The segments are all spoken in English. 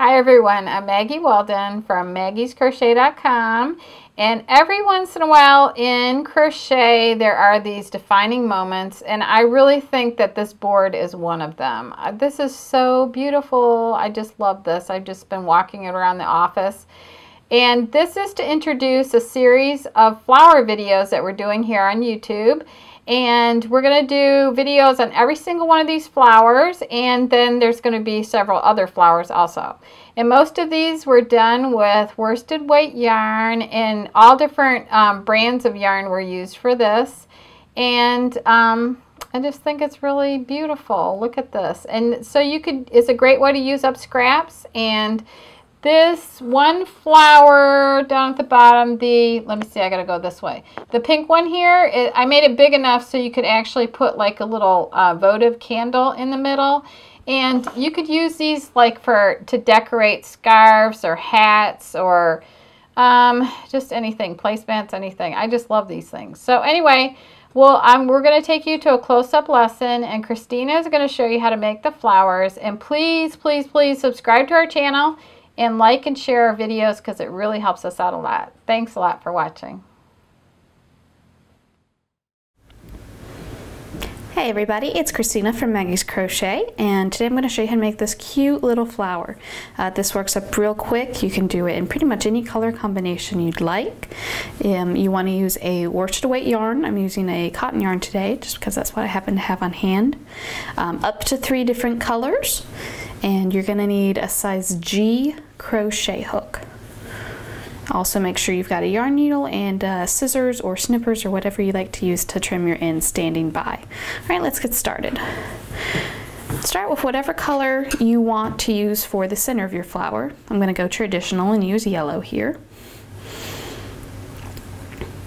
Hi everyone, I'm Maggie Weldon from maggiescrochet.com, and every once in a while in crochet there are these defining moments, and I really think that this board is one of them. This is so beautiful. I just love this. I've just been walking it around the office, and this is to introduce a series of flower videos that we're doing here on YouTube. And we're going to do videos on every single one of these flowers, and then there's going to be several other flowers also. And most of these were done with worsted weight yarn, and all different brands of yarn were used for this. And I just think it's really beautiful. Look at this. And so it's a great way to use up scraps. And this one flower down at the bottom, let me see, I gotta go this way. The pink one here, I made it big enough so you could actually put like a little votive candle in the middle. And you could use these like to decorate scarves or hats or just anything, placemats, anything. I just love these things. So anyway, well, we're going to take you to a close-up lesson, and Christina is going to show you how to make the flowers. And please, please, please subscribe to our channel and like and share our videos because it really helps us out a lot. Thanks a lot for watching. Hey everybody, it's Christina from Maggie's Crochet, and today I'm going to show you how to make this cute little flower. This works up real quick. You can do it in pretty much any color combination you'd like. You want to use a worsted weight yarn. I'm using a cotton yarn today just because that's what I happen to have on hand. Up to 3 different colors, and you're going to need a size G crochet hook. Also make sure you've got a yarn needle and scissors or snippers or whatever you like to use to trim your ends standing by. All right, let's get started. Start with whatever color you want to use for the center of your flower. I'm going to go traditional and use yellow here.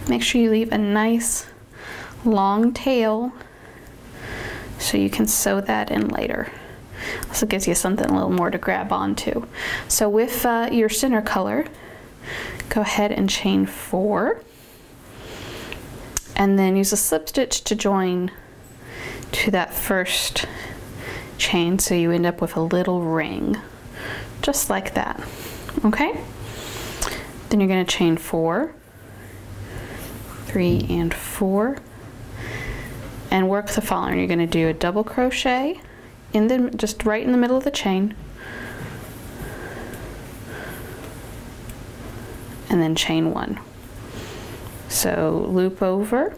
Make sure you leave a nice long tail so you can sew that in later. Also gives you something a little more to grab onto. So with your center color, go ahead and chain 4, and then use a slip stitch to join to that first chain so you end up with a little ring, just like that. Okay? Then you're going to chain 4, 3 and 4, and work the following. You're going to do a double crochet just right in the middle of the chain, and then chain 1. So loop over,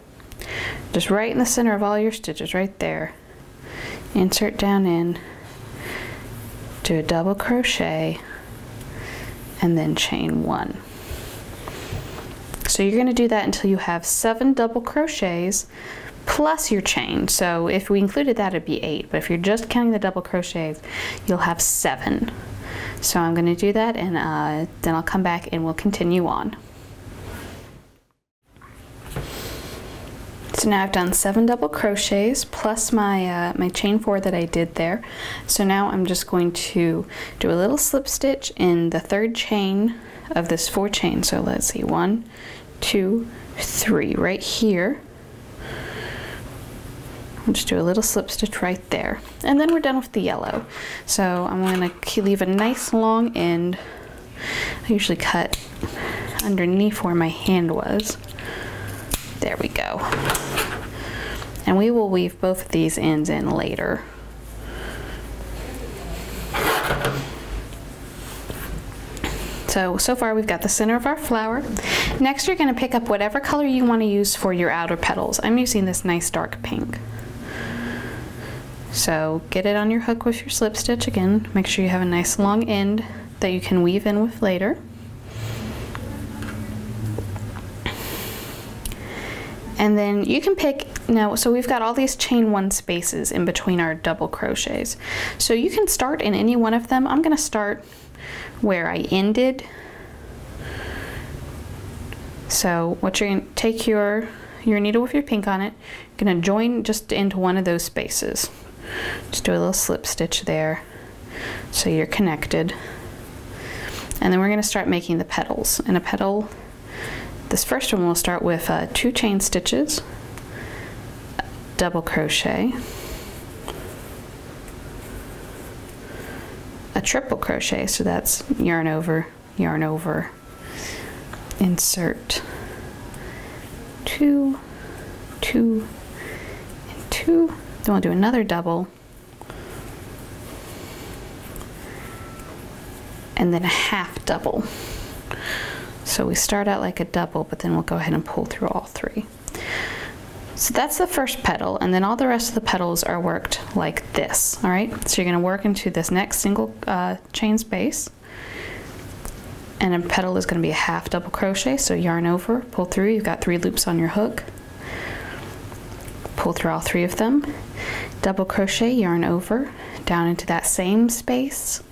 just right in the center of all your stitches, right there. Insert down in, do a double crochet, and then chain 1. So you're going to do that until you have 7 double crochets plus your chain. So if we included that, it'd be 8, but if you're just counting the double crochets, you'll have 7. So I'm going to do that, and then I'll come back and we'll continue on. So now I've done 7 double crochets plus my my chain 4 that I did there. So now I'm just going to do a little slip stitch in the 3rd chain of this 4 chain. So let's see, 1, 2, 3 right here. I'll just do a little slip stitch right there, and then we're done with the yellow. So I'm going to leave a nice long end. I usually cut underneath where my hand was. There we go. And we will weave both of these ends in later. So far we've got the center of our flower. Next you're going to pick up whatever color you want to use for your outer petals. I'm using this nice dark pink. So get it on your hook with your slip stitch. Again, make sure you have a nice long end that you can weave in with later. And then you can pick, now, so we've got all these chain 1 spaces in between our double crochets. So you can start in any one of them. I'm going to start where I ended. So what you're going to take your needle with your pink on it, you're going to join just into one of those spaces. Just do a little slip stitch there so you're connected. And then we're going to start making the petals. And a petal, this first one, we'll start with 2 chain stitches, double crochet, a triple crochet. So that's yarn over, insert 2, 2, and 2. Then we'll do another double, and then a half double. So we start out like a double, but then we'll go ahead and pull through all 3. So that's the first petal, and then all the rest of the petals are worked like this, all right? So you're gonna work into this next single chain space, and a petal is gonna be a half double crochet, so yarn over, pull through, you've got 3 loops on your hook, pull through all 3 of them, double crochet, yarn over, down into that same space,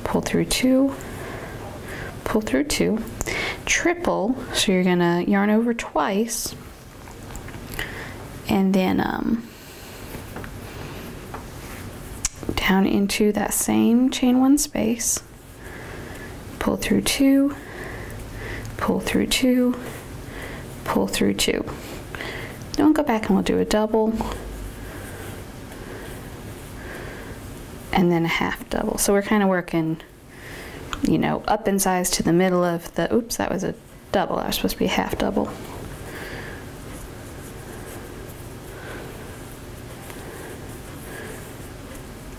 pull through 2, pull through 2, triple, so you're gonna yarn over twice, and then down into that same chain 1 space, pull through 2, pull through 2, pull through 2. Then we'll go back and we'll do a double, and then a half double. So we're kind of working, you know, up in size to the middle of the, oops, that was a double. That was supposed to be a half double.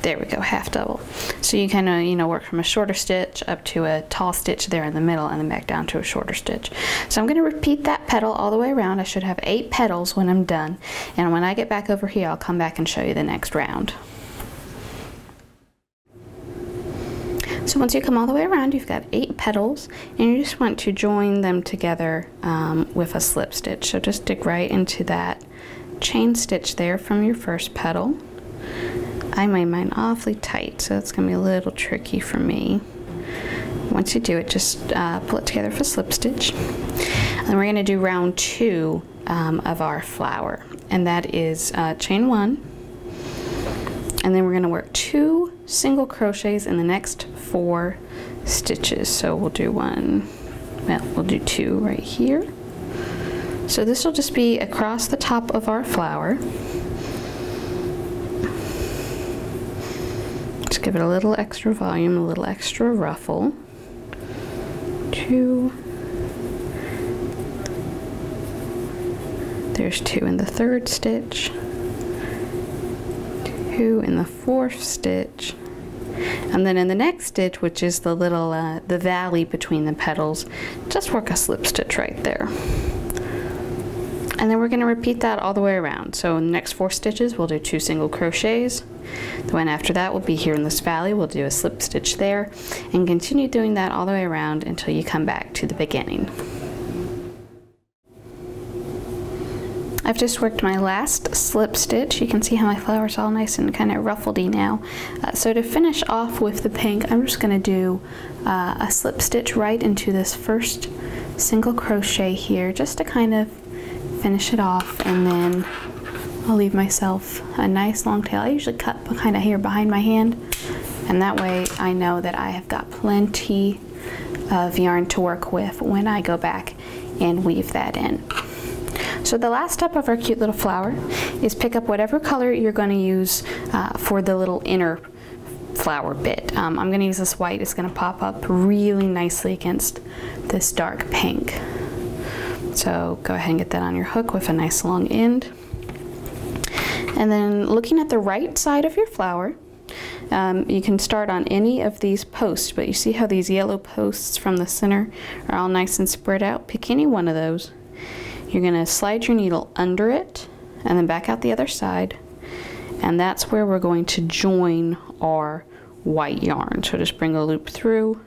There we go, half double. So you kind of, you know, work from a shorter stitch up to a tall stitch there in the middle, and then back down to a shorter stitch. So I'm going to repeat that petal all the way around. I should have 8 petals when I'm done. And when I get back over here, I'll come back and show you the next round. So once you come all the way around, you've got 8 petals, and you just want to join them together with a slip stitch. So just dig right into that chain stitch there from your first petal. I made mine awfully tight, so it's going to be a little tricky for me. Once you do it, just pull it together with a slip stitch. And then we're going to do round 2 of our flower, and that is chain 1, and then we're going to work 2 single crochets in the next 4 stitches. So we'll do 2 right here. So this will just be across the top of our flower. Just give it a little extra volume, a little extra ruffle. 2. There's 2 in the 3rd stitch. 2 in the 4th stitch. And then in the next stitch, which is the little, the valley between the petals, just work a slip stitch right there. And then we're going to repeat that all the way around. So in the next 4 stitches, we'll do 2 single crochets. The one after that will be here in this valley. We'll do a slip stitch there, and continue doing that all the way around until you come back to the beginning. I've just worked my last slip stitch. You can see how my flower's all nice and kind of ruffledy now. So to finish off with the pink, I'm just going to do a slip stitch right into this first single crochet here, just to kind of finish it off, and then I'll leave myself a nice long tail. I usually cut kind of here behind my hand, and that way I know that I have got plenty of yarn to work with when I go back and weave that in. So the last step of our cute little flower is pick up whatever color you're going to use for the little inner flower bit. I'm going to use this white. It's going to pop up really nicely against this dark pink. So go ahead and get that on your hook with a nice long end. And then looking at the right side of your flower, you can start on any of these posts, but you see how these yellow posts from the center are all nice and spread out? Pick any one of those. You're going to slide your needle under it and then back out the other side, and that's where we're going to join our white yarn. So just bring a loop through,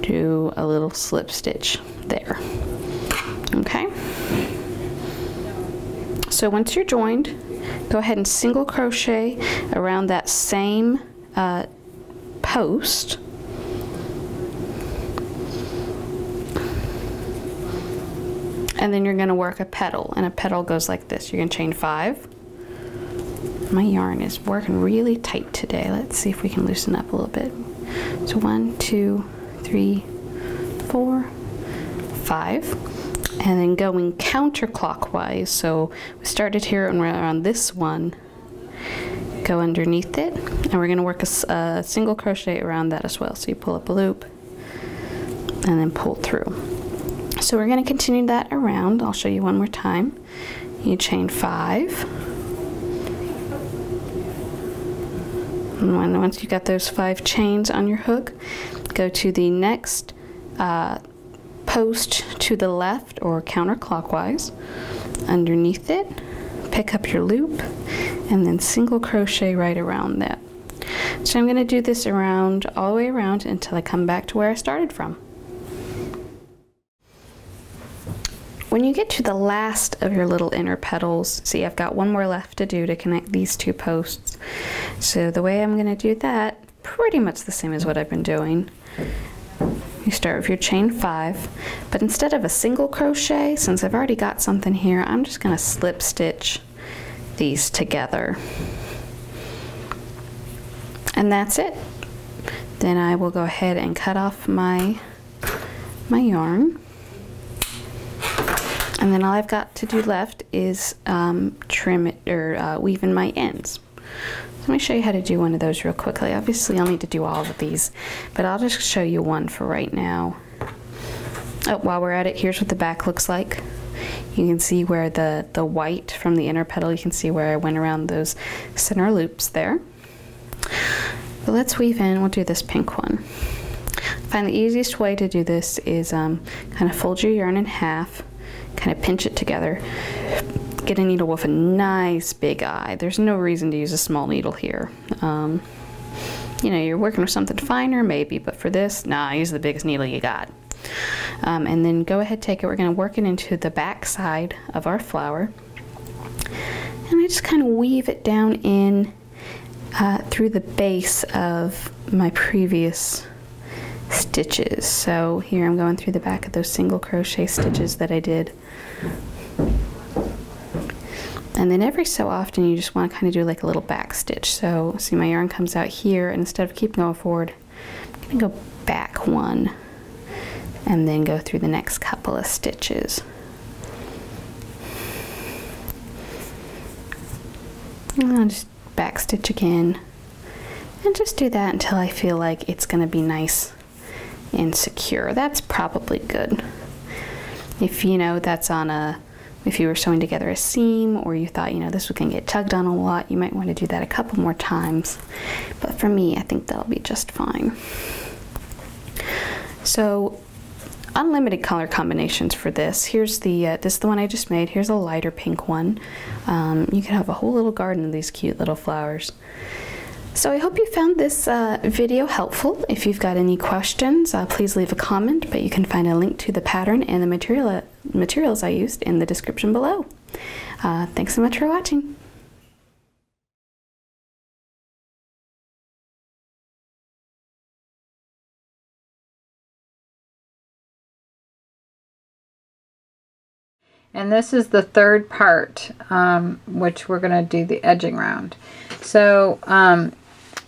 do a little slip stitch there. Okay, so once you're joined, go ahead and single crochet around that same post, and then you're going to work a petal, and a petal goes like this. You're going to chain 5. My yarn is working really tight today. Let's see if we can loosen up a little bit. So 1, 2, 3, 4, 5. And then going counterclockwise, so we started here and we're on this one. go underneath it, and we're going to work a single crochet around that as well. So you pull up a loop and then pull through. So we're going to continue that around. I'll show you one more time. You chain 5, and once you got those 5 chains on your hook, go to the next post to the left or counterclockwise. Underneath it, pick up your loop, and then single crochet right around that. So I'm going to do this around, all the way around, until I come back to where I started from. When you get to the last of your little inner petals, see, I've got one more left to do to connect these 2 posts. So the way I'm going to do that, pretty much the same as what I've been doing. You start with your chain 5, but instead of a single crochet, since I've already got something here, I'm just going to slip stitch these together. And that's it. Then I will go ahead and cut off my yarn. And then all I've got to do left is trim it, or weave in my ends. Let me show you how to do one of those real quickly. Obviously I'll need to do all of these, but I'll just show you one for right now. Oh, while we're at it, here's what the back looks like. You can see where the white from the inner petal, you can see where I went around those center loops there. But let's weave in, we'll do this pink one. I find the easiest way to do this is kind of fold your yarn in half, kind of pinch it together. Get a needle with a nice big eye. There's no reason to use a small needle here. You know, you're working with something finer maybe, but for this, nah, use the biggest needle you got. And then go ahead, take it. We're going to work it into the back side of our flower. And I just kind of weave it down in through the base of my previous stitches. So here I'm going through the back of those single crochet stitches that I did. And then every so often you just want to kind of do like a little back stitch. So see, my yarn comes out here, and instead of keep going forward, I'm going to go back one and then go through the next couple of stitches. And I'll just back stitch again, and just do that until I feel like it's going to be nice and secure. That's probably good. If you know that's on a, if you were sewing together a seam, or you thought, you know, this can get tugged on a lot, you might want to do that a couple more times. But for me, I think that'll be just fine. So unlimited color combinations for this. Here's the this is the one I just made. Here's a lighter pink one. You can have a whole little garden of these cute little flowers. So I hope you found this video helpful. If you've got any questions, please leave a comment, but you can find a link to the pattern and the materials I used in the description below. Thanks so much for watching. And this is the third part, which we're going to do the edging round. So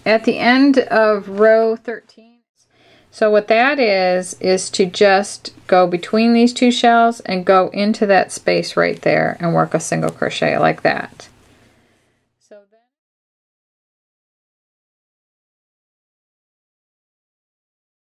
at the end of row 13, so what that is to just go between these 2 shells and go into that space right there and work a single crochet like that.